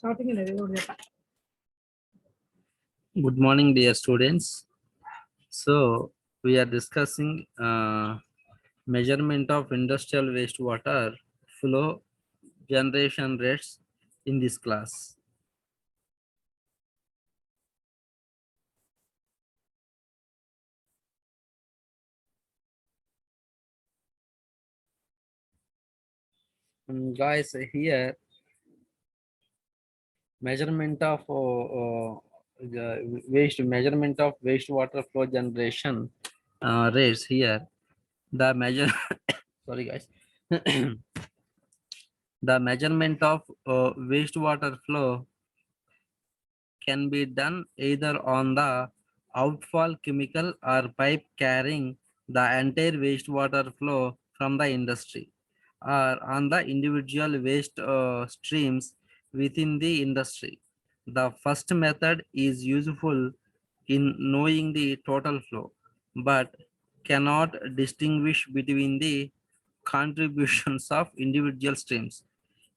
Good morning, dear students. So we are discussing measurement of industrial wastewater flow generation rates in this class. Guys, here measurement of measurement of wastewater flow generation rates here. The measure sorry guys. The measurement of wastewater flow can be done either on the outfall chemical or pipe carrying the entire wastewater flow from the industry, or on the individual waste streams within the industry. The first method is useful in knowing the total flow, but cannot distinguish between the contributions of individual streams.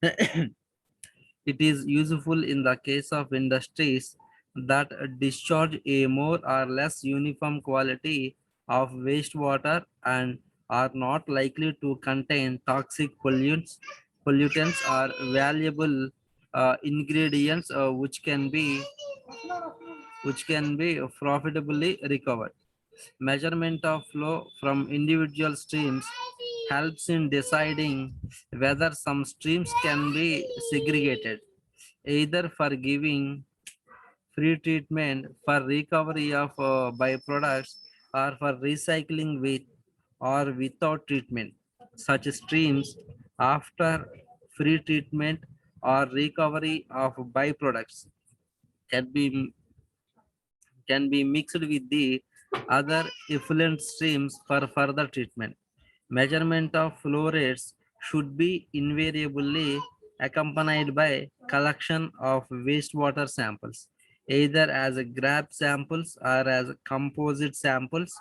It is useful in the case of industries that discharge a more or less uniform quality of wastewater and are not likely to contain toxic pollutants or valuable ingredients which can be profitably recovered. Measurement of flow from individual streams helps in deciding whether some streams can be segregated, either for giving free treatment for recovery of byproducts or for recycling with or without treatment. Such streams, after free treatment or recovery of byproducts, can be can be mixed with the other effluent streams for further treatment. Measurement of flow rates should be invariably accompanied by collection of wastewater samples, either as grab samples or as composite samples.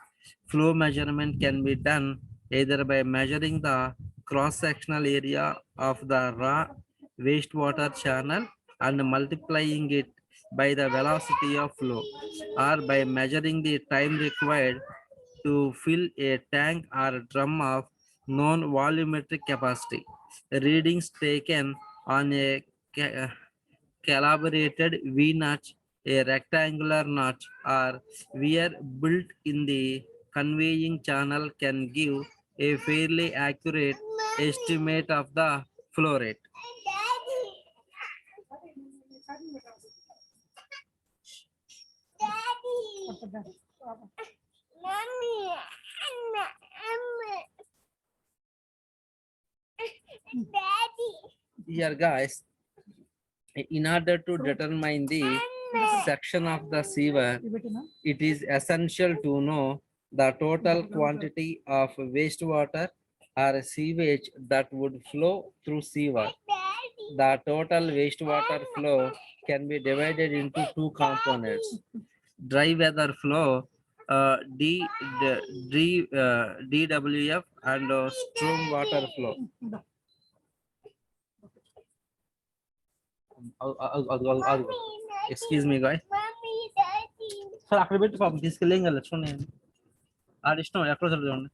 Flow measurement can be done either by measuring the cross-sectional area of the raw wastewater channel and multiplying it by the velocity of flow, or by measuring the time required to fill a tank or drum of known volumetric capacity. Readings taken on a calibrated V notch, a rectangular notch, or wire built in the conveying channel can give a fairly accurate estimate of the flow rate. Here guys, in order to determine the section of the sewer, it is essential to know the total quantity of wastewater or sewage that would flow through sewer. The total wastewater flow can be divided into two components: dry weather flow, DWF, and storm water flow. Excuse me, guys. Sir అక్కడ పెట్టి పాపం తీసుకెళ్ళేం కదా చూడండి ఆడ ఇష్టం ఎక్కడ చూడండి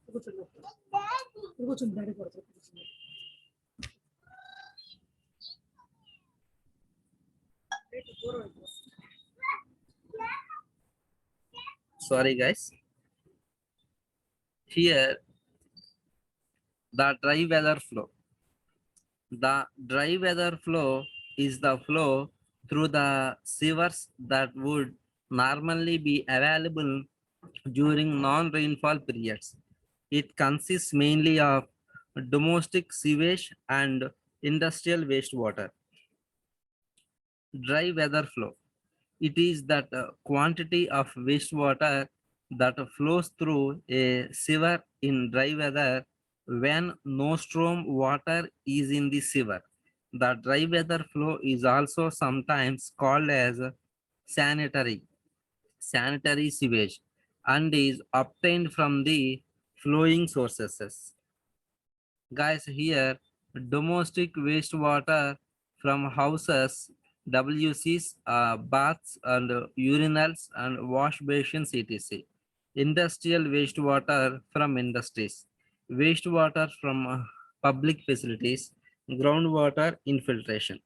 sorry guys, here the dry weather flow. The dry weather flow is the flow through the sewers that would normally be available during non-rainfall periods. It consists mainly of domestic sewage and industrial wastewater. Dry weather flow. It is that quantity of wastewater that flows through a sewer in dry weather when no storm water is in the sewer. The dry weather flow is also sometimes called as sanitary sewage and is obtained from the flowing sources. Guys, here domestic wastewater from houses WCs, baths and urinals and wash basins, etc. Industrial wastewater from industries, wastewater from public facilities, groundwater infiltration,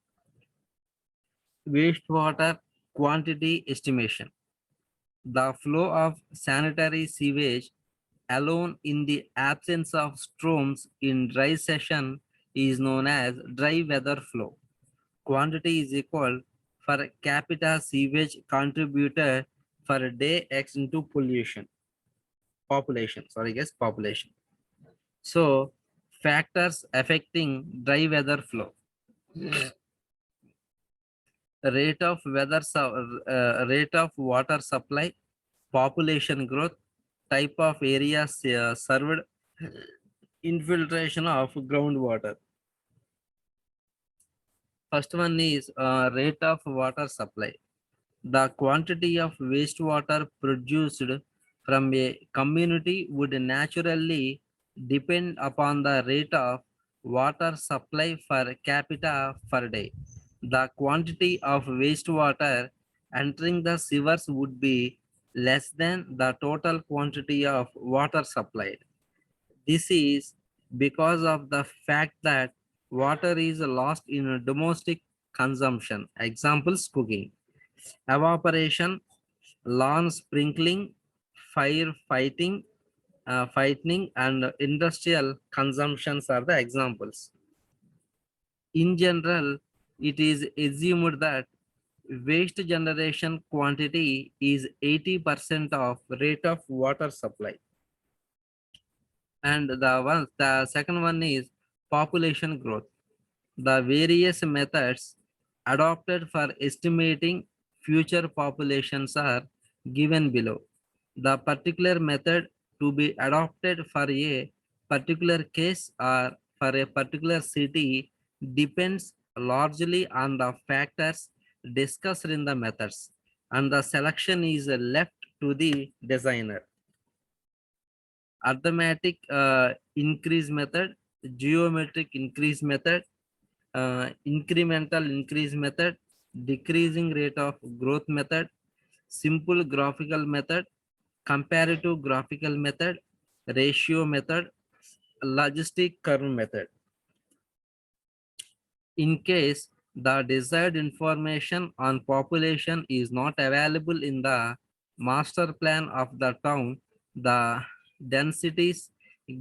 wastewater quantity estimation. The flow of sanitary sewage alone in the absence of storms in dry season is known as dry weather flow. Quantity is equal for capita sewage contributed for day X into population. So factors affecting dry weather flow: rate of water supply, population growth, type of areas served, infiltration of groundwater. First one is rate of water supply. The quantity of wastewater produced from a community would naturally depend upon the rate of water supply per capita per day. The quantity of wastewater entering the sewers would be less than the total quantity of water supplied. This is because of the fact that water is lost in domestic consumption. Examples: cooking, evaporation, lawn sprinkling, fighting, and industrial consumptions are the examples. In general, it is assumed that waste generation quantity is 80% of rate of water supply. And the second one is population growth. The various methods adopted for estimating future populations are given below. The particular method to be adopted for a particular case or for a particular city depends largely on the factors discussed in the methods, and the selection is left to the designer. Arithmetic increase method, geometric increase method, incremental increase method, decreasing rate of growth method, simple graphical method, comparative graphical method, ratio method, logistic curve method. In case the desired information on population is not available in the master plan of the town, the densities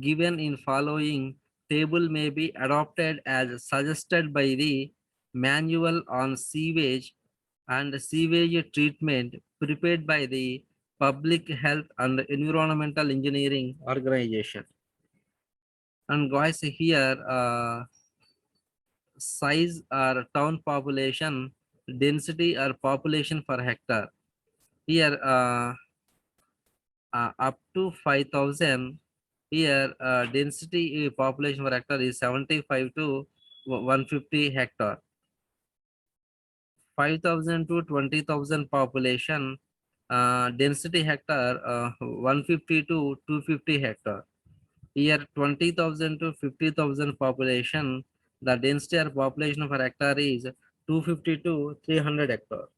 given in following table may be adopted as suggested by the manual on sewage and sewage treatment prepared by the Public Health and Environmental Engineering Organization. And guys, here size or town population, density or population per hectare. Here up to 5,000. Here density population per hectare is 75 to 150 hectare. 5,000 to 20,000 population, density hectare 150 to 250 hectare. Here 20,000 to 50,000 population, the density or population per hectare is 250 to 300 hectare.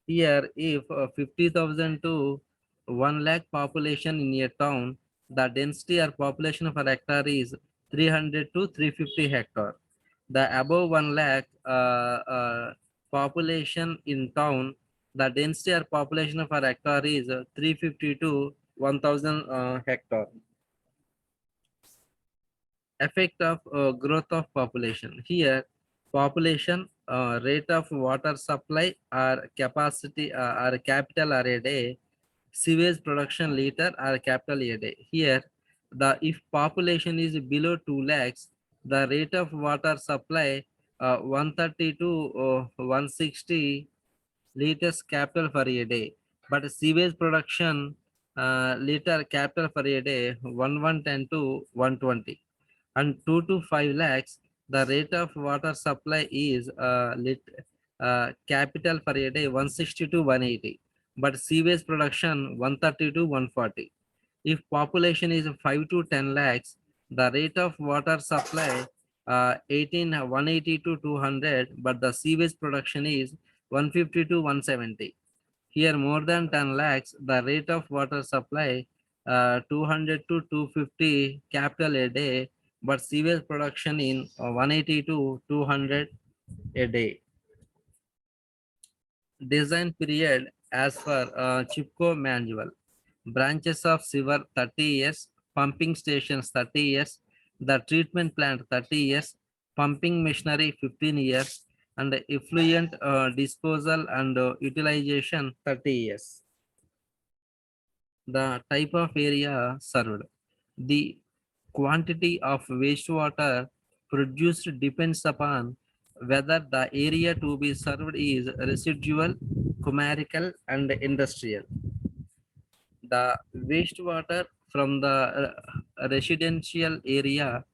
Here if 50,000 to 1 lakh population in a town, the density or population per hectare is 300 to 350 hectare. The above 1 lakh population in town, the density or population per hectare is 350 to 1,000 hectare. Effect of growth of population. Here population, rate of water supply or capacity or capital or a day, sewage production liter or capital a day. Here the if population is below 2 lakhs, the rate of water supply 130 to 160 liters capital per a day, but sewage production liter capital per a day 1110 to 120. And 2 to 5 lakhs, the rate of water supply is capital per a day 160 to 180, but sewage production 130 to 140. If population is 5 to 10 lakhs, the rate of water supply 180 to 200, but the sewage production is 150 to 170. Here more than 10 lakhs, the rate of water supply 200 to 250 capital a day, but sewage production in 180 to 200 a day. Design period as per Chipko manual. Branches of sewer 30 years, pumping stations 30 years, the treatment plant 30 years, pumping machinery 15 years, and effluent disposal and utilization 30 years. The type of area served. The quantity of wastewater produced depends upon whether the area to be served is residual, commercial, and industrial. The wastewater from the residential area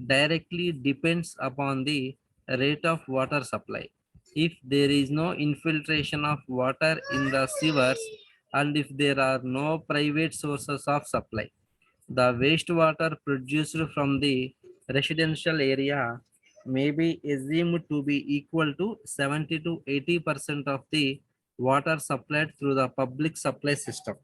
directly depends upon the rate of water supply. If there is no infiltration of water in the sewers and if there are no private sources of supply, the wastewater produced from the residential area may be assumed to be equal to 70 to 80% of the water supplied through the public supply system.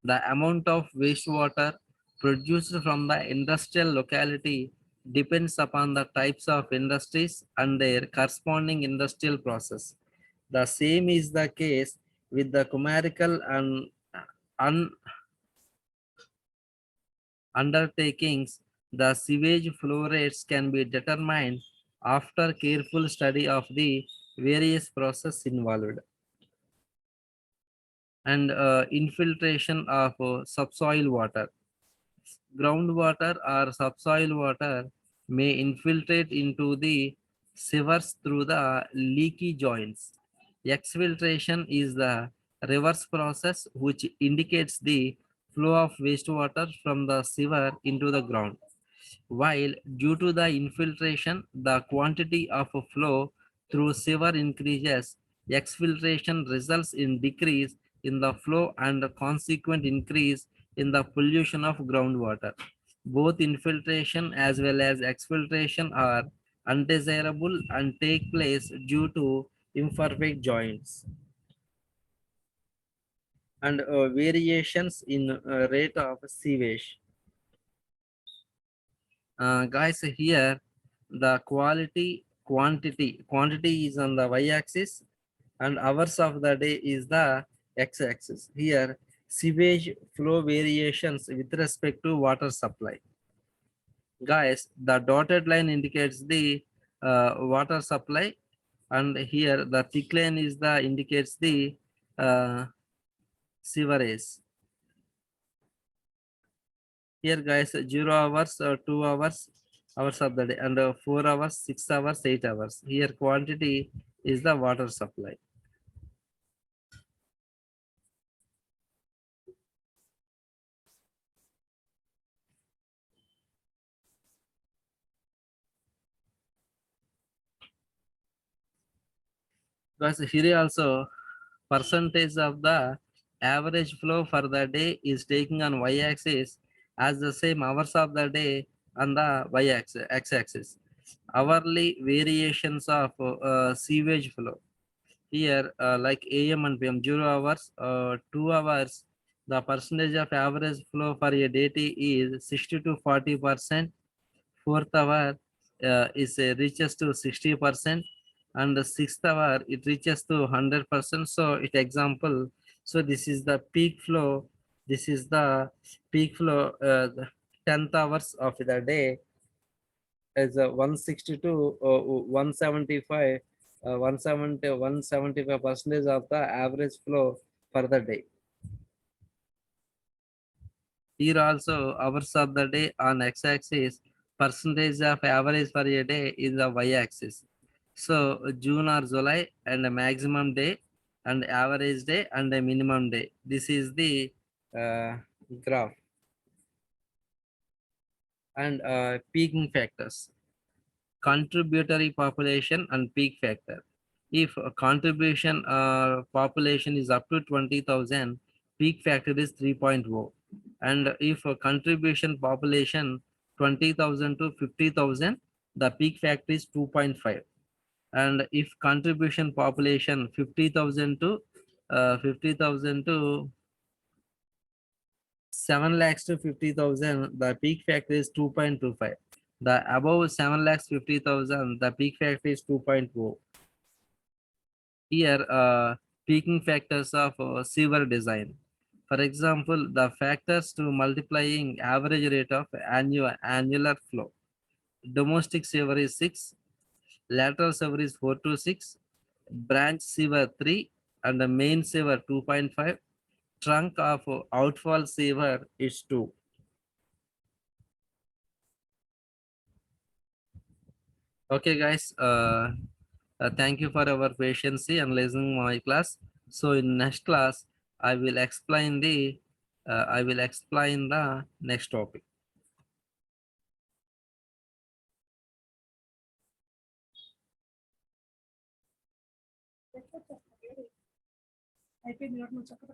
The amount of wastewater produced from the industrial locality depends upon the types of industries and their corresponding industrial process. The same is the case with the commercial and un- undertakings. The sewage flow rates can be determined after careful study of the various processes involved. And infiltration of subsoil water. Groundwater or subsoil water may infiltrate into the sewers through the leaky joints. Exfiltration is the reverse process which indicates the flow of wastewater from the sewer into the ground. While due to the infiltration, the quantity of flow through sewer increases, exfiltration results in decrease in the flow and a consequent increase in the pollution of groundwater. Both infiltration as well as exfiltration are undesirable and take place due to imperfect joints and variations in rate of sewage. Guys, here the quantity is on the y-axis and hours of the day is the x-axis. Here sewage flow variations with respect to water supply. Guys, the dotted line indicates the water supply, and here the thick line is the indicates the sewerage. Here guys, 0 hours, 2 hours of the day, and 4 hours, 6 hours, 8 hours. Here quantity is the water supply. Because here also percentage of the average flow for the day is taking on y-axis as the same hours of the day on the y-axis, x-axis. Hourly variations of sewage flow. Here, like AM and PM, 0 hours, 2 hours, the percentage of average flow for a day is 60 to 40%. Fourth hour is reaches to 60%, and the sixth hour it reaches to 100%. So it example, so this is the peak flow. This is the peak flow. The 10th hours of the day is 162, 175, 175 percentage of the average flow for the day. Here also hours of the day on x-axis, percentage of average for a day is the y-axis. So June or July and a maximum day and average day and a minimum day. This is the graph. And peaking factors. Contributory population and peak factor. If a contribution population is up to 20,000, peak factor is 3.0. And if a contribution population 20,000 to 50,000, the peak factor is 2.5. And if contribution population 50,000 to 7 lakhs to 50,000, the peak factor is 2.25. The above 7 lakhs 50,000, the peak factor is 2.0. Here, peaking factors of sewer design. For example, the factors to multiplying average rate of annular flow. Domestic sewer is 6, lateral sewer is 4 to 6, branch sewer 3, and the main sewer 2.5. Trunk of outfall sewer is 2. Okay, guys. Thank you for your patience and listening my class. So in next class, I will explain the next topic. అయిపోయింది కాబట్టి నువ్వు చెప్పక